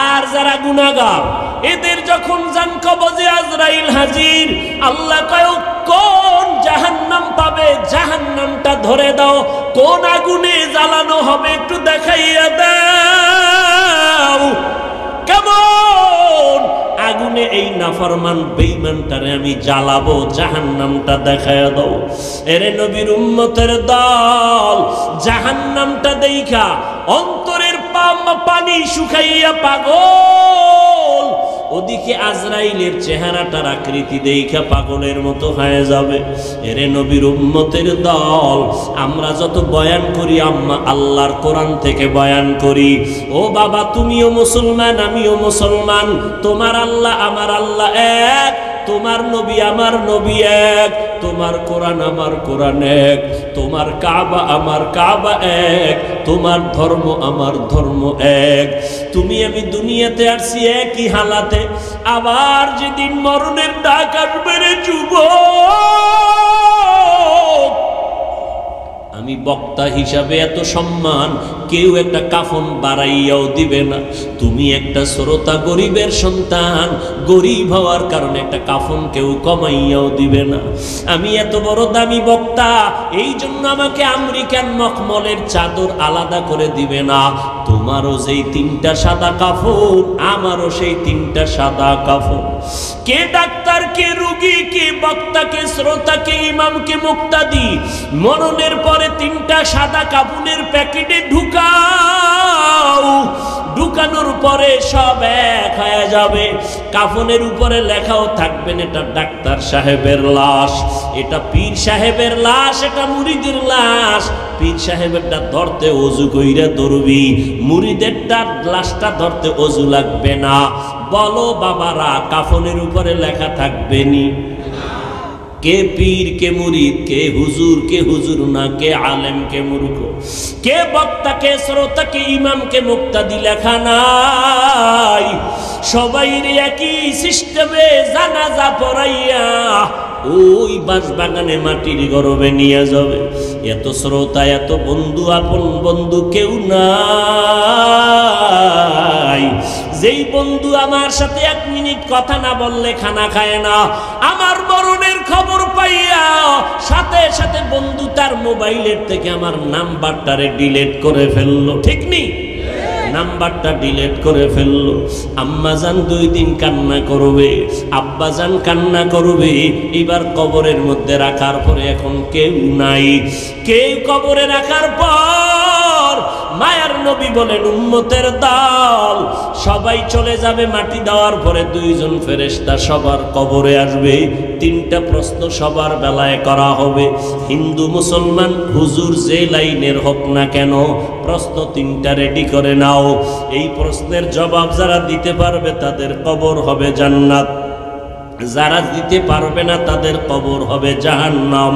আর যারা গুনাহগার এদের যখন জান কবজে আজরাইল হাজির, আল্লাহ কয় কোন জাহান্নাম পাবে, জাহান্নামটা ধরে দাও, কোন আগুনে জ্বালানো হবে একটু দেখাইয়া দাও। কেমন আগুনে এই নাফরমান বেঈমানটারে আমি জ্বালাবো, জাহান্নামটা দেখাইয়া দাও। এরে নবীর উম্মতের দল, জাহান্নামটা দেইখা অন্তরের পানি শুকাইয়া পাগল, ওদিকে আজরাইলের চেহারাটার আকৃতি দেইখা পাগলের মতো হয়ে যাবে। এরে নবীর উম্মতের দল, আমরা যত বয়ান করি আল্লাহর কোরআন থেকে বয়ান করি। ও বাবা, তুমিও মুসলমান, আমিও মুসলমান, তোমার আল্লাহ আমার আল্লাহ এক, তোমার নবী আমার নবী এক, তোমার কোরআন আমার কোরআন এক, তোমার কাবা আমার কাবা এক, তোমার ধর্ম আমার ধর্ম এক। তুমি আমি দুনিয়াতে আসছি একই হালাতে, আবার যেদিন মরণের ডাক আসবে রে যুবক, আমি বক্তা হিসাবে এত সম্মান কেউ একটা কাফন বাড়াইয়াও দিবে না। তুমি একটা শ্রোতা, গরিবের সন্তান, গরিব হওয়ার কারণে একটা কাফন কেউ কমাইয়াও দিবে না। আমি এত বড় দামি বক্তা, এই জন্য আমাকে আমেরিকান মখমলের চাদর আলাদা করে দিবে না। তোমারও যেই তিনটা সাদা কাফন, আমারও সেই তিনটা সাদা কাফন। কে ডাক্তার, কে রোগী, কে বক্তা, কে শ্রোতা, কে ইমাম, কে মুক্তাদি, মরণের পরে তিনটা সাদা কাফনের প্যাকেটে ঢুকাও, ঢুকানোর পরে সব এক হয়ে যাবে। কাফনের উপরে লেখাও থাকবেন এটা ডাক্তার সাহেবের লাশ, এটা পীর সাহেবের লাশ, এটা মুরিদের লাশ। পীর সাহেবেরটা ধরতে ওযু কইরা ধরবি, মুরিদেরটা লাশটা ধরতে ওযু লাগবে না। বলো বাবারা, কাফনের উপরে লেখা থাকবে নি? কে পীর, কে মুরিদ, কে হুজুর না, কে আলেম, কে মূর্খ, কে বক্তা, কে শ্রোতা, কে ইমাম, কে মুক্তাদি লেখা নাই। সবাই একই সিস্টেমে জানাজা পড়াইয়া ওই বাঁশবাগানে মাটির গরবে নিয়ে যাবে। এত শ্রোতা, এত বন্ধু, আপন বন্ধু কেউ নাই। যেই বন্ধু আমার সাথে 1 মিনিট কথা না বললে খানা খায় না, আমার মরণের খবর পাইয়া সাথে সাথে বন্ধু তার মোবাইলের থেকে আমার নাম্বারটারে ডিলিট করে ফেললো। ঠিক নেই? নাম্বারটা ডিলিট করে ফেললো। আম্মাজান 2 দিন কান্না করবে, আব্বাজান কান্না করবে। এবার কবরের মধ্যে রাখার পরে এখন কেউ নাই। কেউ কবরে রাখার পর মায়ার নবী বলেন, উম্মতের দল সবাই চলে যাবে। মাটি দেওয়ার পরে 2 জন ফেরেশতা সবার কবরে আসবে। 3টা প্রশ্ন সবার বেলায় করা হবে। হিন্দু, মুসলমান, হুজুর যে লাইনের হোক না কেন, প্রশ্ন 3টা রেডি করে নাও। এই প্রশ্নের জবাব যারা দিতে পারবে তাদের কবর হবে জান্নাত, যারা দিতে পারবে না তাদের কবর হবে জাহান্নাম।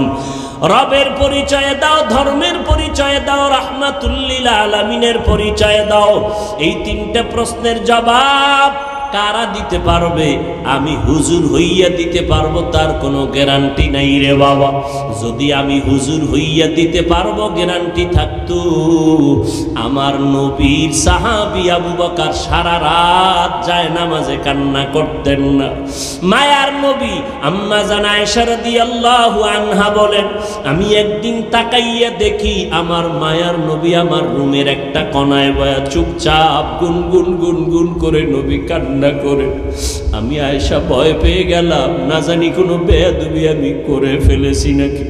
রবের পরিচয় দাও, ধর্মের পরিচয় দাও, রাহমাতুল লিল আলামিনের পরিচয় দাও। এই 3টা প্রশ্নের জবাব কারা দিতে পারবে? আমি হুজুর হইয়া দিতে পারবো তার কোনো গ্যারান্টি নাই রে বাবা। যদি আমি হুজুর হইয়া দিতে পারবো গ্যারান্টি থাকতো, আমার নবীর সাহাবী আবু বকর সারা রাত যায় নামাজে কান্না করতেন না। মায়ার নবী আম্মা জান আয়েশা রাদিয়াল্লাহু আনহা বলেন, আমি একদিন তাকাইয়া দেখি আমার মায়ার নবী আমার রুমের একটা কোণায় বয়া চুপচাপ গুনগুন গুনগুন করে নবী কান্না করে। আমি আয়েশা ভয় পেয়ে গেলাম, না জানি কোনো বেয়াদবি আমি করে ফেলেছি নাকি।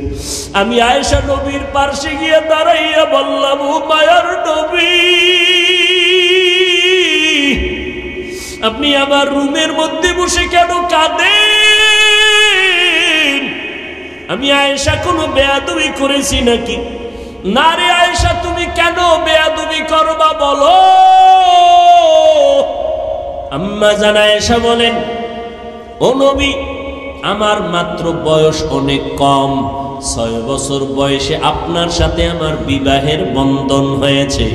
আমি আয়েশা নবীর পাশে গিয়ে দাঁড়াইয়া বললাম, ও মায়ার নবী, আপনি আমার রুমের মধ্যে বসে কেন কাঁদেন? আমি আয়েশা কোনো বেয়াদবি করেছি নাকি? না রে আয়েশা, তুমি কেন বেয়াদবি করবা বলো। আম্মা জান আয়েশা বলেন, ও নবী, আমার মাত্র বয়স অনেক কম, 6 বছর বয়সে আপনার সাথে আমার বিবাহের বন্ধন হয়েছে।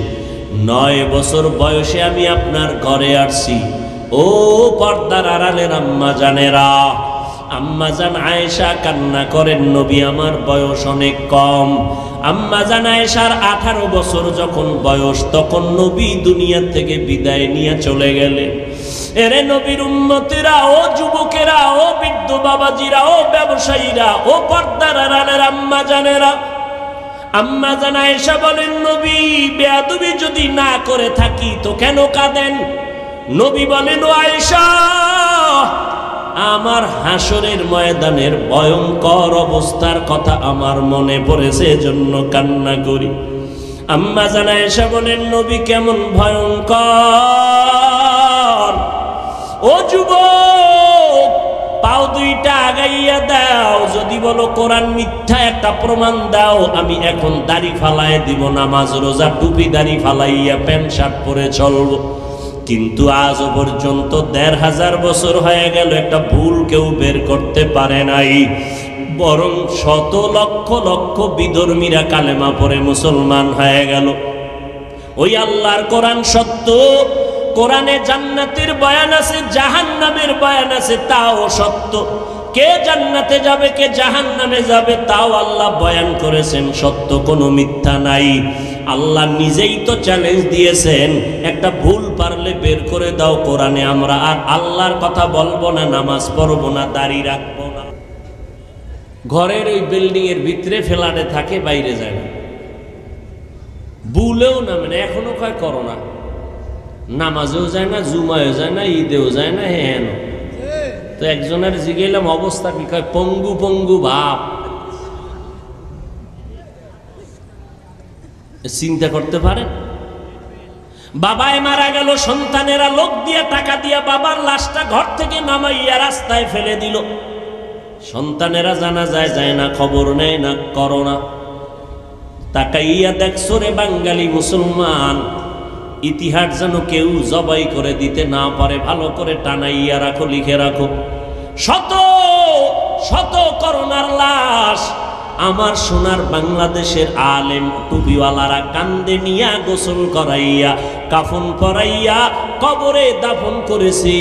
9 বছর বয়সে আমি আপনার ঘরে আসছি। ও পর্দার আড়ালের আম্মা জানেরা, আম্মা জান আয়েশা কান্না করেন, নবী আমার বয়স অনেক কম। আম্মা জান আয়েশার 18 বছর যখন বয়স, তখন নবী দুনিয়া থেকে বিদায় নিয়ে চলে গেলেন। এরে নবীর উম্মতেরা, ও যুবকেরা, ও বৃদ্ধ বাবাজিরা, ও ব্যবসায়ীরা, ও পর্দার আড়ালের আম্মা জানেরা, আম্মা জান আয়েশা বলেন, নবী বেয়াদবি যদি না করে থাকি তো কেন কাঁদেন? নবী বলেন, ও আয়েশা, আমার হাসরের ময়দানের ভয়ঙ্কর অবস্থার কথা আমার মনে পড়েছে, এজন্য কান্না করি। আম্মা জান আয়েশা বলেন, নবী কেমন ভয়ঙ্কর? ও যুবক, পাও দুইটা আগাইয়া দাও, যদি বলো কোরআন মিথ্যা একটা প্রমাণ দাও, আমি এখন দাড়ি ফালায় দিব, নামাজ রোজা টুপি দাড়ি ফালাইয়া প্যান্ট শার্ট পরে চলবো। কিন্তু আজও পর্যন্ত 1500 বছর হয়ে গেল, একটা ভুল কেউ বের করতে পারে নাই। বরং শত লক্ষ লক্ষ বিধর্মীরা কালেমা পড়ে মুসলমান হয়ে গেল। ওই আল্লাহর কোরআন সত্য, কোরআনে জান্নাতের বয়ান আছে, জাহান্নামের বয়ান আছে, তাও সত্য। কে জান্নাতে যাবে, কে জাহান্নামে যাবে, তাও আল্লাহ বয়ান করেছেন, সত্য, কোনো মিথ্যা নাই। আল্লাহ নিজেই তো চ্যালেঞ্জ দিয়েছেন, একটা ভুল পারলে বের করে দাও কোরআনে, আমরা আর আল্লাহর কথা বলবো না, নামাজ পড়বো না, দাড়ি রাখবো না। ঘরের ওই বিল্ডিং এর ভিতরে ফ্ল্যাটে থাকে, বাইরে যায় না, ভুলেও না, মানে এখনো কয় করো না, নামাজেও যায় না, জুমায়ও যায় না, ঈদেও যায় না, হ্যাঁ। তো একজনের জিগেলাম অবস্থা কি, কয় পঙ্গু পঙ্গু ভাব। চিন্তা করতে পারেন? বাবায় মারা গেল, সন্তানেরা লোক দিয়ে টাকা দিয়ে বাবার লাশটা ঘর থেকে নামাইয়া রাস্তায় ফেলে দিল। সন্তানেরা জানা যায় না, খবর নেয় না, করোনা। তাকাইয়া দেখছো রে বাঙালি মুসলমান, ইতিহাস যেন কেউ জবাই করে দিতে না পারে, ভালো করে টানাইয়া রাখো, লিখে রাখো। শত শত করোনার লাশ আমার সোনার বাংলাদেশের আলেম টুপিওয়ালারা কান্দে নিয়া গোসল করাইয়া, কাফন পরাইয়া কবরে দাফন করেছি।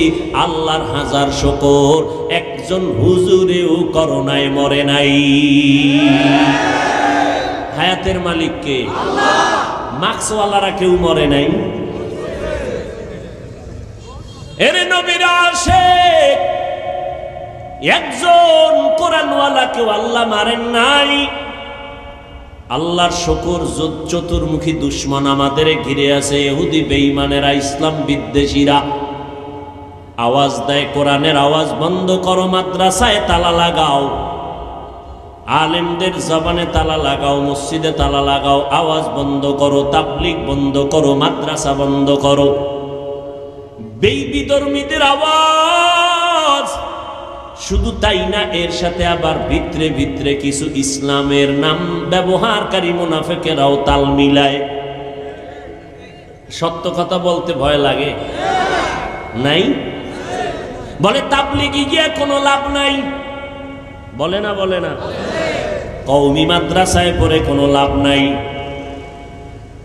আল্লাহর হাজার শুকর, একজন হুজুরেও করোনায় মরে নাই। হায়াতের মালিক কে? আল্লাহ। মাস্কওয়ালারা কেউ মরে নাই। এরে নবীর আশিক একজন কোরআনওয়ালা কেউ আল্লাহ মারেন নাই। আল্লাহর শুকর, চতুর্মুখী দুশ্মন আমাদের ঘিরে আছে, ইহুদি বেঈমানেরা, ইসলাম বিদ্বেষীরা। আওয়াজ দেয়, কোরআনের আওয়াজ বন্ধ করো, মাদ্রাসায় তালা লাগাও, আলেমদের জবানে তালা লাগাও, মসজিদে তালা লাগাও, আওয়াজ বন্ধ করো, তাবলীগ বন্ধ করো, মাদ্রাসা বন্ধ করো। বিধর্মীদের আওয়াজ। শুধু তাই না, এর সাথে আবার ভিতরে ভিতরে কিছু ইসলামের নাম ব্যবহারকারী মুনাফিকেরাও তাল মিলায়। সত্য কথা বলতে ভয় লাগে নাই? বলে তাবলীগে গিয়ে কোনো লাভ নাই, বলে না, বলে না। কওমি মাদ্রাসায় পড়ে কোনো লাভ নাই,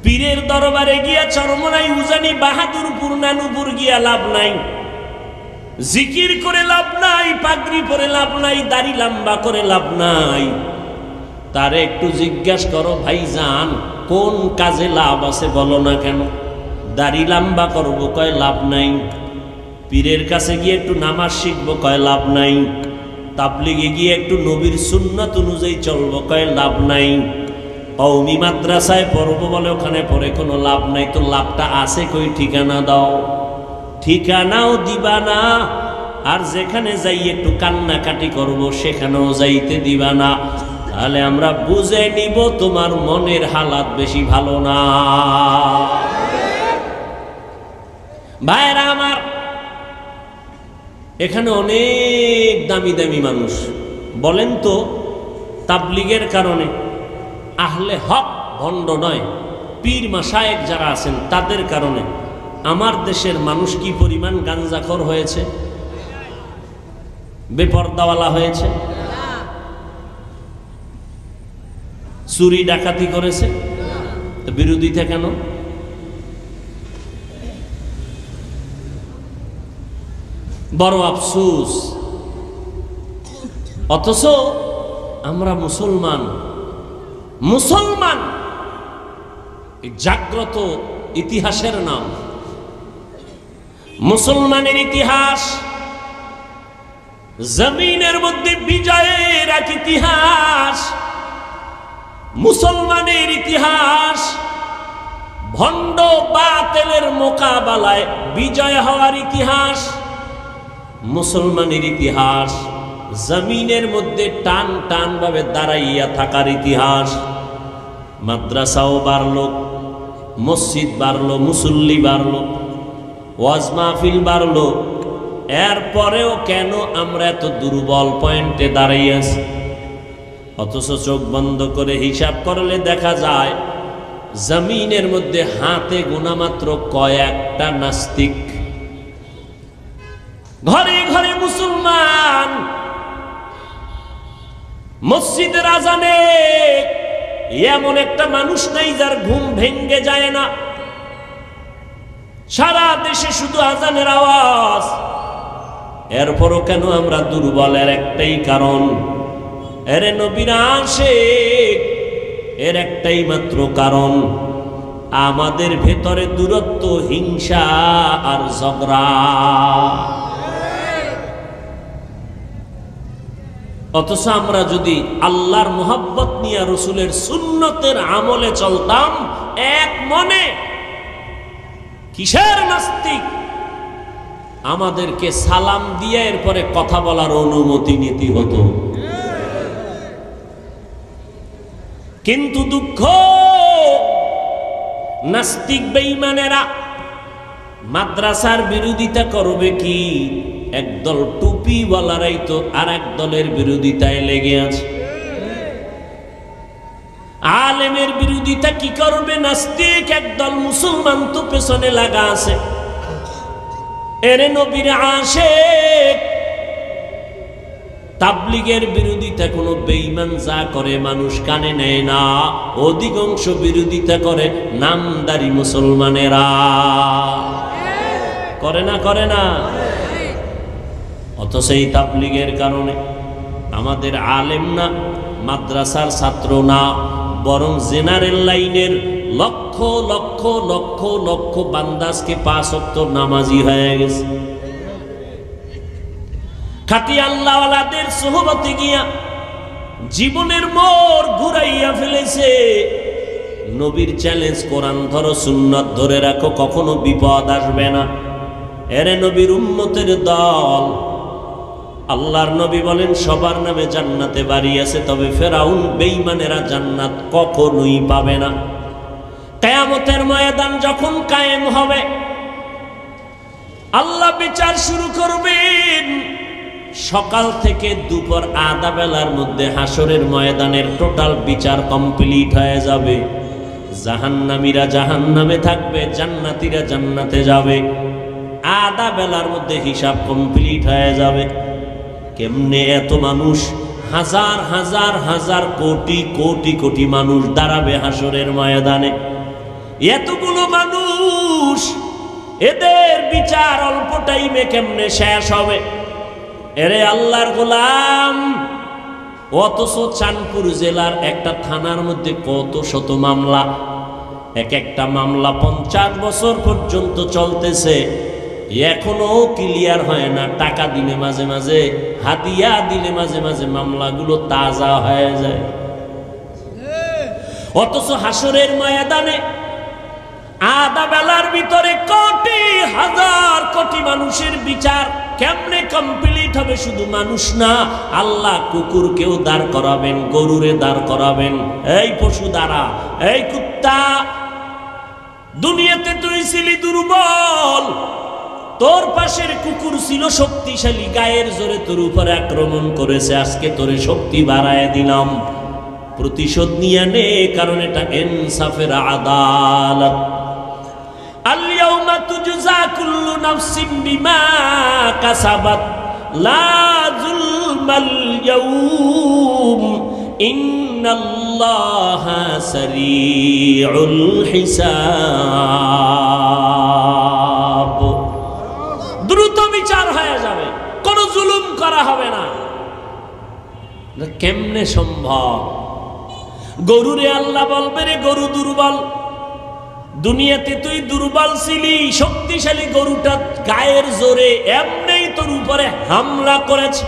পীরের দরবারে গিয়া চরমনাই, উজানি, বাহাদুরপুর, নানুপুর গিয়া লাভ নাই, জিকির করে লাভ নাই, পাগড়ি পরে লাভ নাই, দাড়ি লম্বা করে লাভ নাই। তারে একটু জিজ্ঞাসা করো, ভাইজান কোন কাজে লাভ আছে বলো না কেন? দাড়ি লম্বা করবো, কয় লাভ নাই। পীরের কাছে গিয়ে একটু নামাজ শিখবো, কয় লাভ নাই। তাবলীগে গিয়ে একটু নবীর সুন্নাত অনুযায়ী চলবো, কয় লাভ নাই। কওমি মাদ্রাসায় পড়বো বলে ওখানে পড়ে কোনো লাভ নাই। তো লাভটা আছে কই? ঠিকানা দাও। ঠিকানাও দিবা না, আর যেখানে যাই একটু কান্নাকাটি করবো সেখানেও যাইতে দিবা না। তাহলে আমরা বুঝে নিব তোমার মনের হালাত বেশি ভালো না। ভাইরা আমার, এখানে অনেক দামি দামি মানুষ, বলেন তো তাবলীগের কারণে আহলে হক ভণ্ড নয়, পীর মাশায়েখ যারা আছেন তাদের কারণে আমার দেশের মানুষ কি পরিমাণ গাঞ্জাখোর হয়েছে, বেপরদাওয়ালা হয়েছে, চুরি ডাকাতি করেছে। বিরোধিতা কেন? বড় আফসোস, অথচ আমরা মুসলমান মুসলমান জাগ্রত ইতিহাসের নাম, মুসলমানের ইতিহাস জমিনের মধ্যে বিজয়ের এক ইতিহাস, মুসলমানের ইতিহাস ভণ্ড বাতিলের মোকাবেলায় বিজয় হওয়ার ইতিহাস, মুসলমানের ইতিহাস জমিনের মধ্যে টান টান ভাবে দাঁড়াইয়া থাকার ইতিহাস। মাদ্রাসাও বাড়লো, মসজিদ বাড়লো, মুসল্লি বাড়লো, ওয়াজ মাহফিল বাড়লো, এরপরেও কেন আমরা এত দুর্বল পয়েন্টে দাঁড়িয়ে আছি? অথচ চোখ বন্ধ করে হিসাব করলে দেখা যায় জমিনের মধ্যে হাতে গোনা মাত্র কয়েকটা নাস্তিক। ঘরে ঘরে মুসলমান, মসজিদের আজানে এমন একটা মানুষ নাই যার ঘুম ভেঙ্গে যায় না। সারা দেশে শুধু আজানের আওয়াজ, এরপরও কেন আমরা দুর্বলের একটাই কারণ, এর নবীর আশিক, এর একটাই মাত্র কারণ, আমাদের ভেতরে দূরত্ব, হিংসা আর ঝগড়া। অথচ আমরা যদি আল্লাহর মোহাব্বত নিয়ে রসুলের সুন্নতের আমলে চলতাম এক মনে, কিসের নাস্তিক? আমাদেরকে সালাম দিয়ে এরপরে কথা বলার অনুমতি নিতে হতো। কিন্তু দুঃখ, নাস্তিক বেঈমানেরা মাদ্রাসার বিরোধিতা করবে কি? একদল টুপিওয়ালারাই তো আর এক দলের বিরোধিতায় লেগে আছে। আলেমের বিরোধিতা কি করবে নাস্তিক? একদল মুসলমান তো পেছনে লাগা আছে। এর নবীর আশিক। তাবলীগের বিরোধিতা কোনো বেঈমান যা করে মানুষ কানে নেয় না, অধিকাংশ বিরোধিতা করে নামদারি মুসলমানেরা। করে না? করে না? অথচ এই তাবলীগের কারণে আমাদের আলেম না, মাদ্রাসার ছাত্র না, বরং জেনারেল লাইনের লক্ষ লক্ষ লক্ষ লক্ষ বান্দাজকে 5 ওয়াক্ত নামাজি হয়ে গেছে। খাঁটি আল্লাহওয়ালাদের সোহবতে গিয়া জীবনের মোড় ঘুরাইয়া ফেলেছে। নবীর চ্যালেঞ্জ, কোরআন ধরো, সুন্নাত ধরে রাখো, কখনো বিপদ আসবে না। এরে নবীর উম্মতের দল। আল্লাহর নবী বলেন সবার নামে জান্নাতে বাড়ি আছে, তবে ফেরাউন বেঈমানেরা জান্নাত কখনোই পাবে না। কিয়ামতের ময়দান যখন কায়েম হবে, আল্লাহ বিচার শুরু করবেন। সকাল থেকে দুপুর আধা বেলার মধ্যে হাসরের ময়দানের টোটাল বিচার কমপ্লিট হয়ে যাবে। জাহান্নামীরা জাহান্নামে থাকবে, জান্নাতীরা জান্নাতে যাবে। আধা বেলার মধ্যে হিসাব কমপ্লিট হয়ে যাবে। কেমনে এত মানুষ, হাজার হাজার হাজার কোটি কোটি কোটি মানুষ দাঁড়াবে হাসরের ময়দানে। এতগুলো মানুষ, এদের বিচার অল্প টাইমে কেমনে শেষ হবে? এরে আল্লাহর গোলাম, অথচ চাঁদপুর জেলার একটা থানার মধ্যে কত শত মামলা, এক একটা মামলা 50 বছর পর্যন্ত চলতেছে, এখনো ক্লিয়ার হয় না। টাকা দিলে মাঝে মাঝে, হাদিয়া দিলে মাঝে মাঝে মামলাগুলো তাজা হয়ে যায়। অথচ হাসরের ময়দানে আধা বেলার ভিতরে কোটি হাজার কোটি মানুষের বিচার কেমনে কমপ্লিট হবে? শুধু মানুষ না, আল্লাহ কুকুরকেও দাঁড় করাবেন, গরুরে দাঁড় করাবেন। এই পশু দ্বারা, এই কুত্তা, দুনিয়াতে তুই ছিলি দুর্বল, তোর পাশের কুকুর ছিল শক্তিশালী, গায়ের জোরে তোর উপরে আক্রমণ করেছে, আজকে তোরে শক্তি বাড়ায় দিলাম, প্রতিশোধ নিয়ে নে, কারণ এটা ইনসাফের আদালত। আল-ইয়াউমা তুজজা কুল্লু নাফসিন বিমা কাসাবাত লা যুলমাল ইয়াউম ইন্নাল্লাহা সারিউল হিসাব। দ্রুত বিচার হয়ে যাবে, কোনো জুলুম করা হবে না। কেমনে সম্ভব? গরুরে আল্লাহ বলবে, রে গরু দুর্বল, দুনিয়াতে তুই দুর্বল ছিলি, শক্তিশালী গরুটা গায়ের জোরে এমনিই তোর উপরে হামলা করেছে,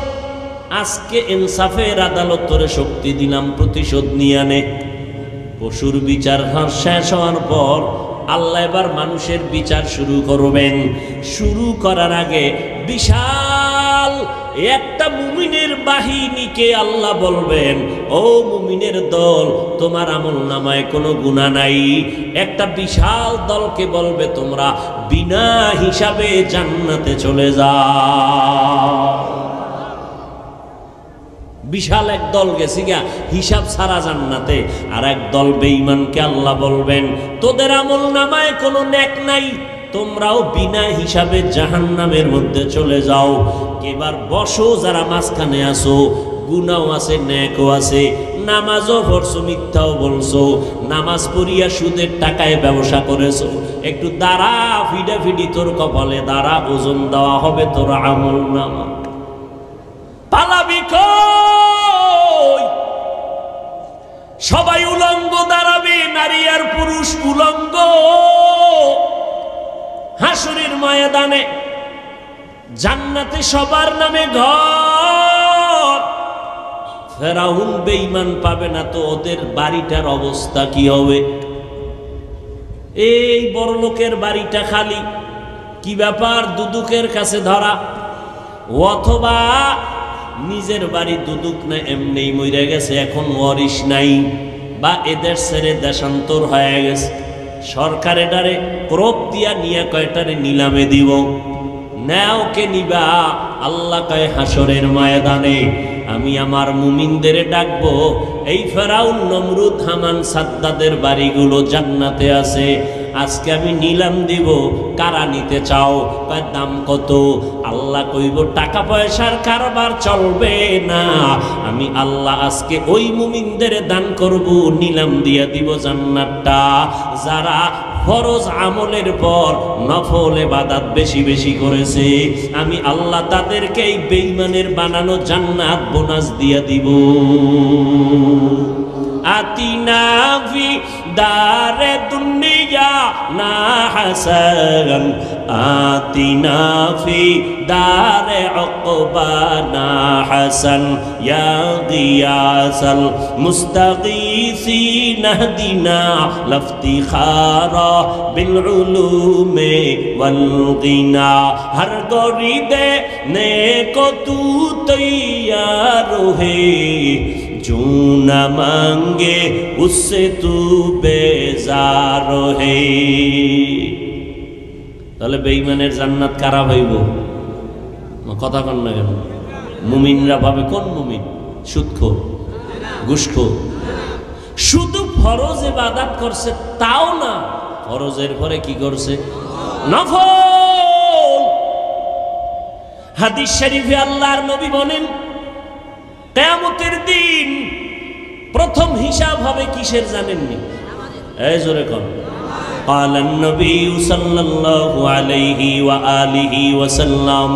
আজকে ইনসাফের আদালত তোরে শক্তি দিলাম, প্রতিশোধ নিয়ে আনে। পশুর বিচার শেষ হওয়ার পর আল্লাহ এবার মানুষের বিচার শুরু করবেন। শুরু করার আগে বিশাল একটা মুমিনের বাহিনীকে আল্লাহ বলবেন, ও মুমিনের দল, তোমার আমল নামায় কোনো গুনাহ নাই। একটা বিশাল দলকে বলবে, তোমরা বিনা হিসাবে জান্নাতে চলে যাও। বিশাল এক দল গেছে গা হিসাব ছাড়া জান্নাতে, আর এক দল বেঈমানকে আল্লাহ বলবেন, তোদের আমল নামায় কোনো নেক নাই, তোমরাও বিনা হিসাবে জাহান্নামের মধ্যে চলে যাও। এবার বসো যারা মাঝখানে আসো, গুনাও আছে নেকও আছে, নামাজও পড়ছো, মিথ্যাও বলছো, নামাজ পড়িয়া সুদের টাকায় ব্যবসা করেছো, একটু দাঁড়া, ফিডাফিডি তোর কপালে দাঁড়া, ওজন দেওয়া হবে তোর আমল নামা। পালাবি কই? সবাই উলঙ্গ দাঁড়াবে, নারী আর পুরুষ উলঙ্গ হাসরের ময়দানে। জান্নাতে সবার নামে ঘর। ফেরাউন বেঈমান পাবে না তো ওদের বাড়িটার অবস্থা কি হবে? এই বড় লোকের বাড়িটা খালি, কি ব্যাপার? দুদুকের কাছে ধরা, অথবা নিজের বাড়ি দুদুক না এমনি মরে গেছে, এখন ওয়ারিশ নাই, বা এদের ছেড়ে দেশান্তর হয়ে গেছে, সরকার এটারে ক্রোপ দিয়া নিয়ে কয়টারে নিলামে দিব। নাও কে নিবা? আল্লাহ কয় হাসরের ময়দানে আমি আমার মুমিনদের ডাকবো, এই ফেরাউন, নমরুদ, হামান, সাদ্দাদের বাড়িগুলো জান্নাতে আছে, আজকে আমি নিলাম দিব, কারা নিতে চাও? কয় দাম কত? আল্লাহ কইব টাকা পয়সার কারবার চলবে না, আমি আল্লাহ আজকে ওই মুমিনদের দান করব, নিলাম দিয়া দিব জান্নাতটা, যারা ফরজ আমলের পর নফল ইবাদত বেশি বেশি করেছে, আমি আল্লাহ তাদেরকে এই বেঈমানের বানানো জান্নাত বোনাস দিয়া দিব। আতিনা ফি দারে দুনিয়া না হাসান, আতিনা ফি দারে উকবা না হাসান, ইয়া গিয়াসাল মুস্তাগীসিন হদিনা লফতিখারা বিল উলুমে ওয়াল গিনা, হর গরিদে নেকো তু তৈয়ার হে, जो न मांगे उससे तू बेजार है। তাহলে বেঈমানের জান্নাত কারা হইব? কথা কন না কেন? মুমিনরা ভাবে কোন মুমিন? সুদখোর, ঘুষখোর। শুধু ফরজ ইবাদত করছে তাও না, ফরজের পরে কি করছে? নফল। হাদিস শরীফে আল্লাহর নবী বলেন, কিয়ামতের দিন প্রথম হিসাব হবে কিসের জানেননি? এই জোরে কোন? قال النبي صلى الله عليه وآله وسلم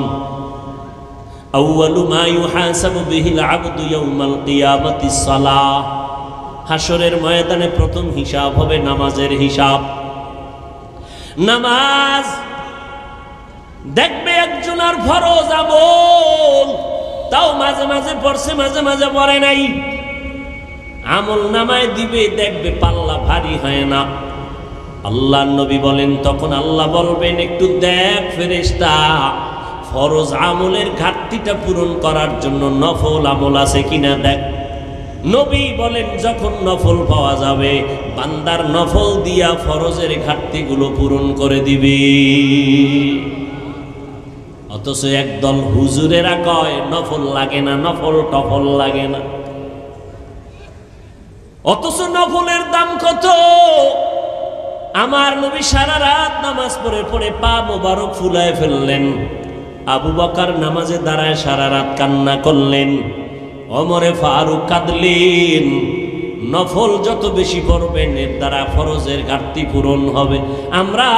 أول ما يحاسب به العبد يوم القيامة الصلاة। হাসরের ময়দানে প্রথম হিসাব হবে নামাজের হিসাব। নামাজ দেখবে একজনের ফরজ আমল তাও মাঝে মাঝে পড়ছে, মাঝে মাঝে পড়ে নাই, আমল নামায় দিবে, দেখবে পাল্লা ভারী হয় না। আল্লাহ নবী বলেন, তখন আল্লাহ বলবেন, একটু দেখ ফেরেশতা, ফরজ আমলের ঘাটতিটা পূরণ করার জন্য নফল আমল আছে কিনা দেখ। নবী বলেন, যখন নফল পাওয়া যাবে, বান্দার নফল দিয়া ফরজের ঘাটতিগুলো পূরণ করে দিবে। অথচ একদল হুজুরেরা কয় নফল লাগে না, নফল টফল লাগে না, অথচ নফলের দাম কত। আমার নবী সারা রাত নামাজ পড়ে পড়ে পা মোবারক ফুলায় ফেললেন, আবু বকর নামাজে দাঁড়ায় সারা রাত কান্না করলেন, ওমরে ফারুক কাঁদলেন। নফল যত বেশি পড়বেন এর দ্বারা ফরজের ঘাটতি পূরণ হবে। আমরা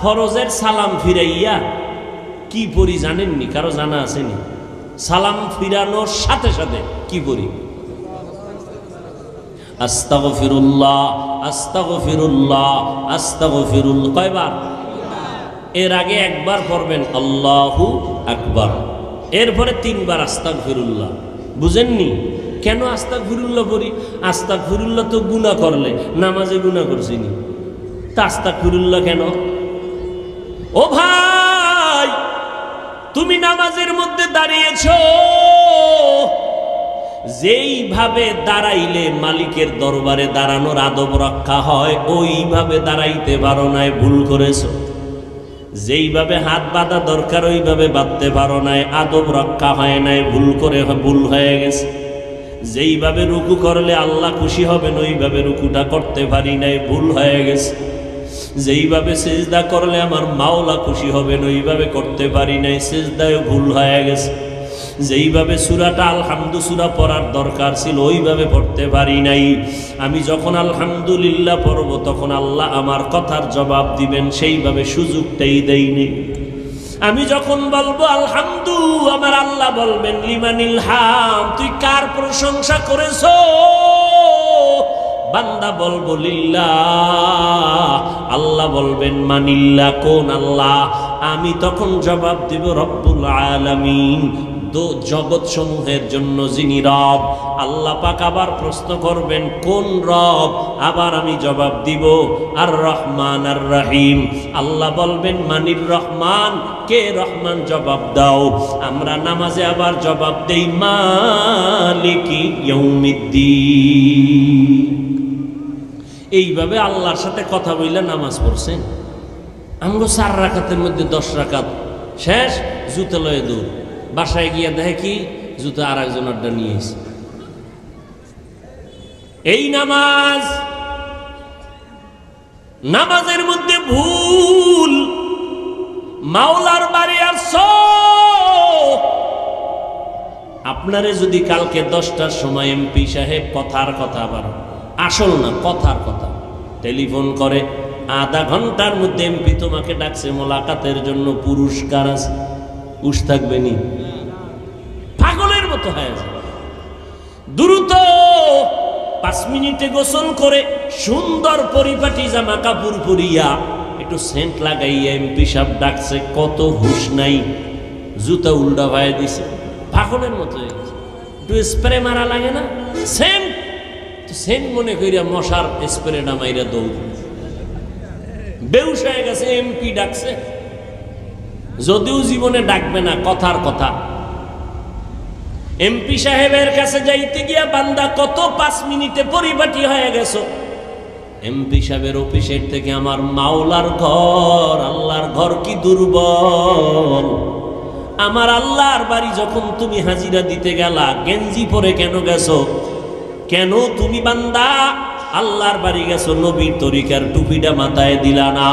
ফরজের সালাম ফিরাইয়া কি পড়ি জানেননি? কারো জানা আসেনি? সালাম ফিরানোর সাথে সাথে কি পড়ি? আস্তাগফিরুল্লাহ আস্তাগফিরুল্লাহ আস্তাগফিরুল্লাহ। কয়বার? এর আগে একবার পড়বেন আল্লাহু আকবার, এরপরে 3 বার আস্তাগফিরুল্লাহ। বুঝেননি কেন আস্তাগফিরুল্লাহ পড়ি? আস্তাগফিরুল্লাহ তো গুনাহ করলে, নামাজে গুনাহ করছিনি, তা আস্তাগফিরুল্লাহ কেন? ও ভাই, তুমি নামাজের মধ্যে দাঁড়িয়েছো, যেইভাবে দাঁড়াইলে মালিকের দরবারে দাঁড়ানোর আদব রক্ষা হয় ওইভাবে দাঁড়াইতে পারো নাই, ভুল করেছো। যেইভাবে হাত বাঁধা দরকার ওইভাবে বাঁধতে পারো নাই, আদব রক্ষা হয় নাই, ভুল হয়ে গেছে। যেইভাবে রুকু করলে আল্লাহ খুশি হবেন ওইভাবে রুকুটা করতে পারি নাই, ভুল হয়ে গেছে। যেইভাবে সিজদা করলে আমার মাওলা খুশি হবেন ওইভাবে করতে পারি নাই, সিজদায় ভুল হয়ে গেছে। যেইভাবে সূরাটা আলহামদু সূরা পড়ার দরকার ছিল ওইভাবে পড়তে পারি নাই। আমি যখন আলহামদুলিল্লাহ পড়ব তখন আল্লাহ আমার কথার জবাব দিবেন, সেইভাবে সুযোগটাই দেইনি। আমি যখন বলবো আলহামদু, আমার আল্লাহ বলবেন লিমানিল হাম, তুই কার প্রশংসা করেছো? বান্দা বলবো লিল্লাহ, আল্লাহ বলবেন মানিল্লাহ, কোন আল্লাহ? আমি তখন জবাব দিব রব্বুল আলামিন, জগৎ সমূহের জন্য যিনি রব। আল্লাহ পাক আবার প্রশ্ন করবেন কোন রব? আবার আমি জবাব দিব আর রহমান আর রহিম। আল্লাহ বলবেন মানির রহমান, কে রহমান? জবাব দাও। আমরা নামাজে আবার জবাব দেই মালিকি ইয়াউমিদ্দিন। এইভাবে আল্লাহর সাথে কথা বললে নামাজ পড়ছেন। আমরা 4 রাকাতের মধ্যে 10 রাকাত শেষ, জুতো লয়ে দৌড়, বাসায় গিয়ে দেখে কি জুতো আর একজনেরটা নিয়ে এসে। এই নামাজের মধ্যে ভুল। মাওলার বাড়ি আসছো, আপনারে যদি কালকে 10টার সময় এমপি সাহেব কথার কথা, আবার আসল না কথার কথা, টেলিফোন করে, আধা ঘন্টার মধ্যে এমপি তোমাকে ডাকছে মোলাকাতের জন্য, পুরস্কার আছে, উস থাকবে নি? পাগলের মতো হয়ে যায়। দ্রুত 5 মিনিটে গোসল করে সুন্দর পরিপাটি জামা কাপড় পরিয়া একটু সেন্ট লাগাইয়া এমপি সাহেব ডাকছে, কত হুশ নাই, জুতা উল্টা ভাইয়া দিছে, পাগলের মতো হয়ে গেছে। একটু স্প্রে মারা লাগে না? সেন্ট মনে করিয়া মশার স্প্রেটা মাইরা দৌড়, বেউস হয়ে গেছে। এমপি ডাকছে, যদিও জীবনে ডাকবে না, কথার কথা। এমপি সাহেবের কাছে যাইতে গিয়া বান্দা কত 5 মিনিটে পরিপাটি হয়ে গেছো। এমপি সাহেবের অফিসের থেকে আমার মাওলার ঘর, আল্লাহর ঘর কি দুর্বল। আমার আল্লাহর বাড়ি যখন তুমি হাজিরা দিতে গেলা, গেঞ্জি পরে কেন গেছো? কেন তুমি বান্দা আল্লাহর বাড়ি গেছো, নবীর তরিকার টুপিটা মাথায় দিলা না?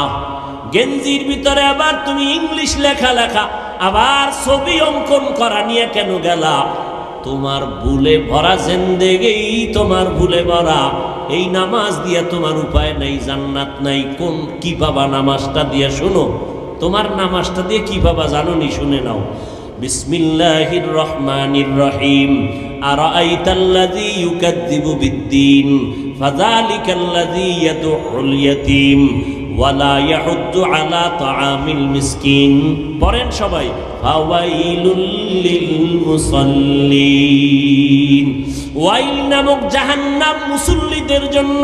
গেঞ্জির ভিতরে আবার তুমি ইংলিশ লেখা, আবার ছবি অঙ্কন করা নিয়ে কেন গেলা? তোমার ভুলে ভরা জিন্দেগি, তোমার ভুলে ভরা। এই নামাজ দিয়া তোমার উপায় নাই, জান্নাত নাই। কি পাবা নামাজটা দিয়ে? শোনো, তোমার নামাজটা দিয়ে কি পাবা জানো নি? শুনে নাও। বিসমিল্লাহির রহমানির রহিম। আরাআইতাল্লাযী ইউকাযযিবু বিদ্দীন ফাযালিকাল্লাযী ইয়াদউল ইয়াতীম ওয়ালা ইয়াহুদ্দু আলা তাআমিল মিসকিন। পড়েন সবাই, ফাওয়াইলুল লিল মুসাল্লিন। ওয়াইল নামক জাহান্নাম মুসল্লিদের জন্য।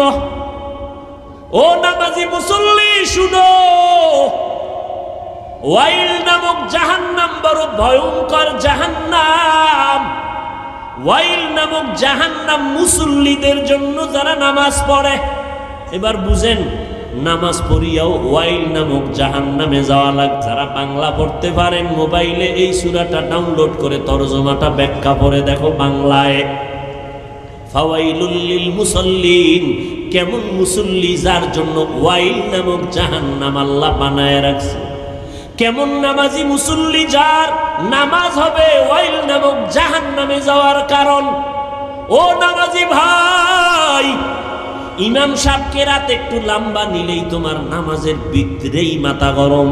ও নামাজি মুসল্লি শুনো, ওয়াইল নামক জাহান্নাম বড় ভয়ঙ্কর জাহান্নাম। ওয়াইল নামক জাহান্নাম মুসল্লিদের জন্য যারা নামাজ পড়ে। এবার বুঝেন, নামাজ পড়িয়াও ওয়াইল নামক জাহান্নামে যাওয়া লাগে। যারা বাংলা পড়তে পারেন মোবাইলে এই সূরাটা ডাউনলোড করে তরজমাটা ব্যাখ্যা পড়ে দেখো বাংলায়। ফাওয়াইলুল লিল মুসাল্লিন, কেমন মুসল্লি যার জন্য ওয়াইল নামক জাহান্নাম আল্লাহ বানায় রাখছে। কেমন নামাজি মুসল্লি যার নামাজ হবে ওয়াইল নামক জাহান্নামে যাওয়ার কারণ। ও নামাজি ভাই, ইমাম সাহেবকে রাত একটু লম্বা নিলেই তোমার নামাজের ভিতরেই মাথা গরম।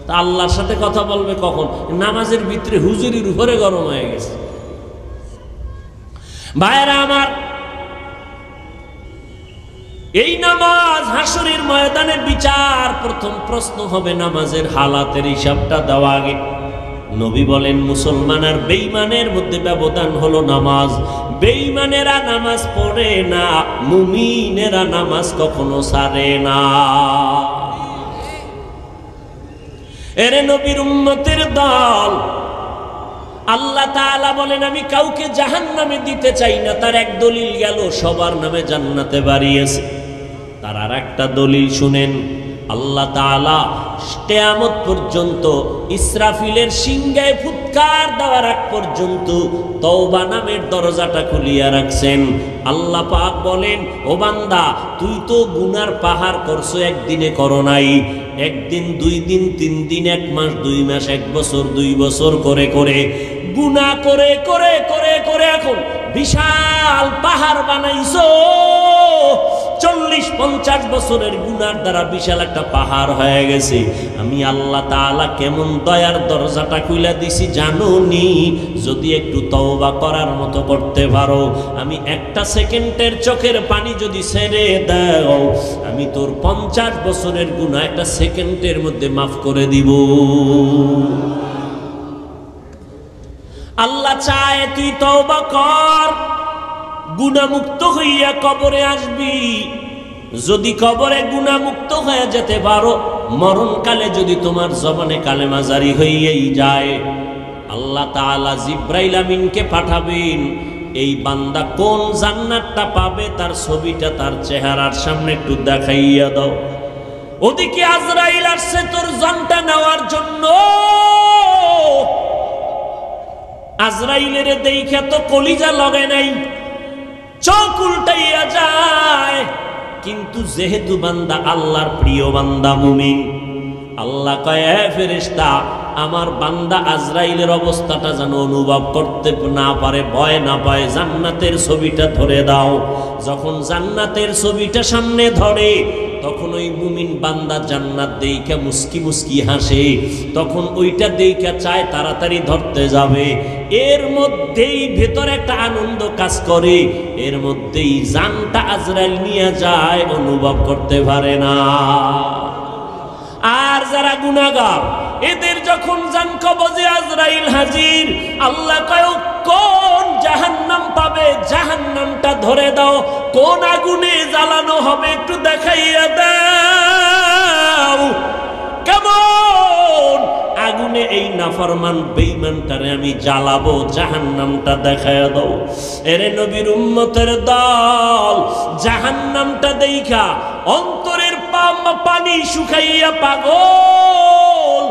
তা আল্লাহর সাথে কথা বলবে কখন? নামাজের ভিতরে হুজুরির উপরে গরম হয়ে গেছে। ভাইরা আমার, এই নামাজ হাসরের ময়দানে বিচার, প্রথম প্রশ্ন হবে নামাজের হালাতের হিসাবটা দেওয়া আগে। নবী বলেন মুসলমান আর বেঈমানের মধ্যে ব্যবধান হলো নামাজ। বেঈমানেরা নামাজ পড়ে না, মুমিনেরা নামাজ কখনো ছাড়ে না। এরে নবীর উম্মতের দল, আল্লাহ তাআলা বলেন আমি কাউকে জাহান্নামে দিতে চাই না। তার এক দলিল গেল, সবার নামে জান্নাতে বাড়িয়েছে। তার আর একটা দলিল শুনেন, আল্লাহ তাআলা কিয়ামত পর্যন্ত ইসরাফিলের সিংহায় ফুৎকার দেওয়ার আগ পর্যন্ত তওবা নামের দরজাটা খুলিয়া রাখছেন। আল্লাহ পাক বলেন, ও বান্দা, তুই তো গুনার পাহাড় করছো, একদিনে করো নাই। একদিন, 2 দিন, 3 দিন, 1 মাস, 2 মাস, 1 বছর, 2 বছর করে করে গুনাহ করে করে করে করে এখন বিশাল পাহাড় বানাইছো। 40-50 বছরের গুনার দ্বারা বিশাল একটা পাহাড় হয়ে গেছে। আমি আল্লাহ তাআলা কেমন দয়ার দরজাটা খুলে দিছি জানো নি? যদি একটু তওবা করার মতো করতে পারো, আমি 1 সেকেন্ডের চোখের পানি যদি ছেড়ে দাও, আমি তোর 50 বছরের গুনাহ 1 সেকেন্ডের মধ্যে মাফ করে দিব। আল্লাহ চায় তুই তওবা কর, গুনাহমুক্ত হইয়া কবরে আসবি। যদি কবরে গুনাহমুক্ত হয়ে যেতে পারো, মরণকালে যদি তোমার জবানে কালেমা জারি হইয়াই যায়, আল্লাহ তাআলা জিবরাইল আমিনকে পাঠাবেন। এই বান্দা কোন জান্নাতটা পাবে তার ছবিটা তার চেহারার সামনে একটু দেখাইয়া দাও। ওদিকে আজরাইল আসছে তোর জানটা নেওয়ার জন্য। আজরাইলের দেখে তো কলিজা লগে নাই, চোখ উল্টাইয়া যায়। কিন্তু যেহেতু বান্দা আল্লাহর প্রিয় বান্দা মুমিন, আল্লাহ কয়, এ ফেরেশতা, আমার বান্দা আজরাইলের অবস্থাটা যেন অনুভব করতে না পারে, ভয় না পায়, জান্নাতের ছবিটা ধরে দাও। যখন জান্নাতের ছবিটা সামনে ধরে, তখন ওই মুমিন বান্দা জান্নাত দেইখা মুস্কি মুস্কি হাসে। তখন ওইটা দেইখা চায় তাড়াতাড়ি ধরতে যাবে। এর মধ্যেই ভেতরে একটা আনন্দ কাজ করে, এর মধ্যেই জানটা আজরাইল নিয়ে যায়, অনুভব করতে পারে না। আর যারা গুনাহগার, এদের যখন জান কবজে আজরাইল হাজির, আল্লাহ কয় কোন জাহান্নাম পাবে, জাহান্নামটা ধরে দাও। কোন আগুনে জ্বালানো হবে একটু দেখাইয়া দাও। কেমন আগুনে এই নাফরমান বেঈমানটারে আমি জ্বালাবো, জাহান্নামটা দেখাইয়া দাও। এরে নবীর উম্মতের দল, জাহান্নামটা দেইখা অন্তরের পানি শুকাইয়া পাগল।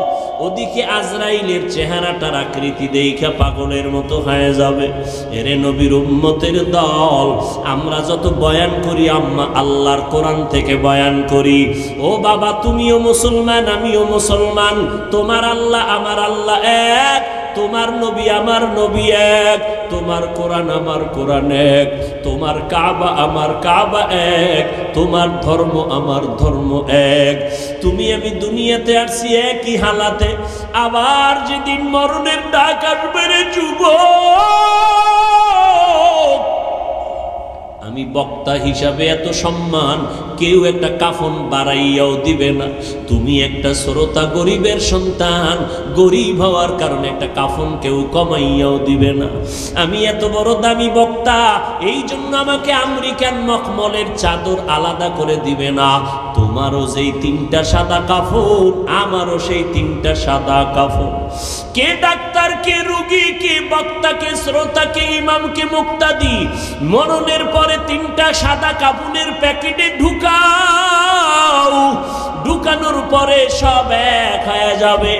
ওদিকে আজরাইলের চেহারাটার আকৃতি দেইখা পাগলের মতো হয়ে যাবে। এরে নবীর উম্মতের দল, আমরা যত বয়ান করি আল্লাহর কোরআন থেকে বয়ান করি। ও বাবা, তুমিও মুসলমান, আমিও মুসলমান। তোমার আল্লাহ আমার আল্লাহ এক, তোমার নবী আমার নবী এক, তোমার কোরআন আমার কোরআন এক, তোমার কাবা আমার কাবা এক, তোমার ধর্ম আমার ধর্ম এক। তুমি আমি দুনিয়াতে আসছি একই হালাতে, আবার যেদিন মরণের ডাক আসবে রে যুবক, আমি বক্তা হিসাবে এত সম্মান কেউ একটা কাফন বাড়াইয়াও দিবে না। তুমি একটা শ্রোতা, গরিবের সন্তান, গরিব হওয়ার কারণে একটা কাফন কেউ কমাইয়াও দিবে না। আমি এত বড় দামি বক্তা, এই জন্য আমাকে আমেরিকান মখমলের চাদর আলাদা করে দিবে না। তোমারও যেই 3টা সাদা কাফন, আমারও সেই 3টা সাদা কাফন। কে ডাক্তার, কে রোগী, কে বক্তা, কে শ্রোতা, কে ইমাম, কে মুক্তাদি, মরণের পরে 3টা সাদা কাফনের প্যাকেটে ঢুকাও। ঢুকানোর পরে সব এক হয়ে যাবে।